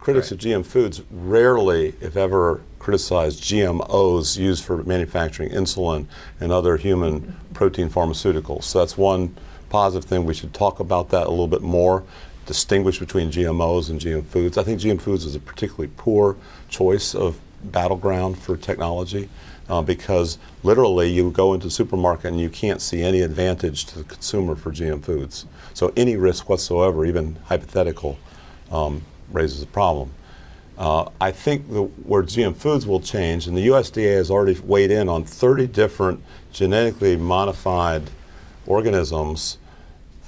critics of GM foods rarely, if ever, criticize GMOs used for manufacturing insulin and other human protein pharmaceuticals. So that's one positive thing. We should talk about that a little bit more, distinguish between GMOs and GM foods. I think GM foods is a particularly poor choice of battleground for technology because literally you go into the supermarket and you can't see any advantage to the consumer for GM foods. So any risk whatsoever, even hypothetical, raises a problem. I think where GM foods will change, and the USDA has already weighed in on 30 different genetically modified organisms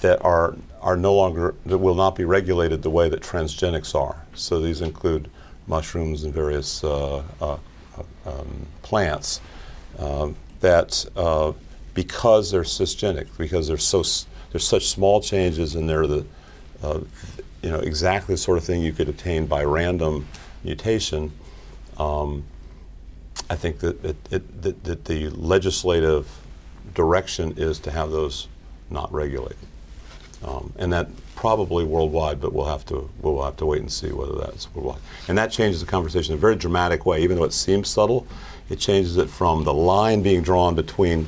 that are no longer, that will not be regulated the way that transgenics are. So these include mushrooms and various plants that because they're cisgenic, because there's such small changes and they're the exactly the sort of thing you could attain by random mutation. I think that the legislative direction is to have those not regulated, and that probably worldwide. But we'll have to wait and see whether that's worldwide. And that changes the conversation in a very dramatic way. Even though it seems subtle, it changes it from the line being drawn between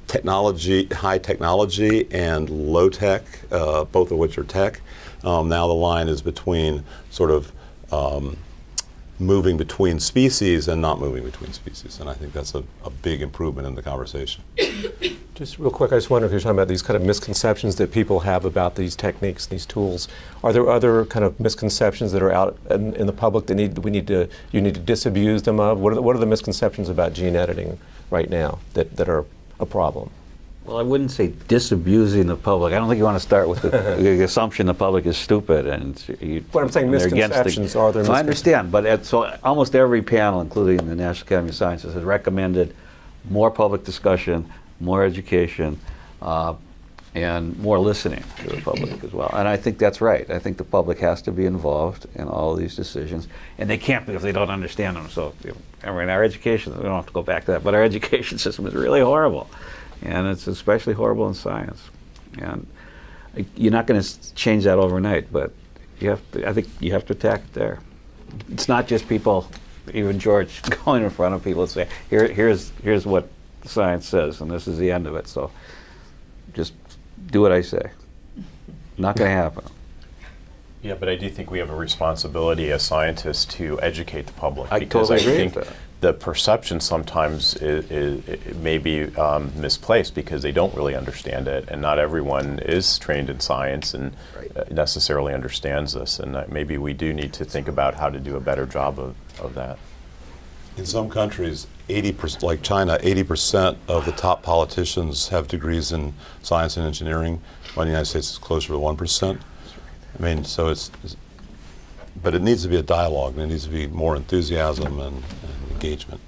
technology, high technology, and low tech, both of which are tech. Now the line is between sort of moving between species and not moving between species, and I think that's a big improvement in the conversation. Just real quick, I just wonder if you're talking about these kind of misconceptions that people have about these techniques, these tools. Are there other kind of misconceptions that are out in the public that you need to disabuse them of? What are the misconceptions about gene editing right now that are a problem? Well, I wouldn't say disabusing the public. I don't think you want to start with the assumption the public is stupid and what I'm saying, misconceptions are there. So I understand, but so almost every panel, including the National Academy of Sciences, has recommended more public discussion, more education, and more listening to the public as well. And I think that's right. I think the public has to be involved in all of these decisions, and they can't be if they don't understand them. So, I mean, our education, we don't have to go back to that, but our education system is really horrible. And it's especially horrible in science. And you're not going to change that overnight, but I think you have to attack it there. It's not just people, even George, going in front of people and say, here's what science says, and this is the end of it. So just do what I say. Not going to happen. Yeah, but I do think we have a responsibility as scientists to educate the public. I totally agree with that. The perception sometimes it may be misplaced because they don't really understand it, and not everyone is trained in science and necessarily understands this, and maybe we do need to think about how to do a better job of that. In some countries, 80%, like China, 80% of the top politicians have degrees in science and engineering. While in the United States, it's closer to 1%. I mean, so but it needs to be a dialogue, and it needs to be more enthusiasm and engagement.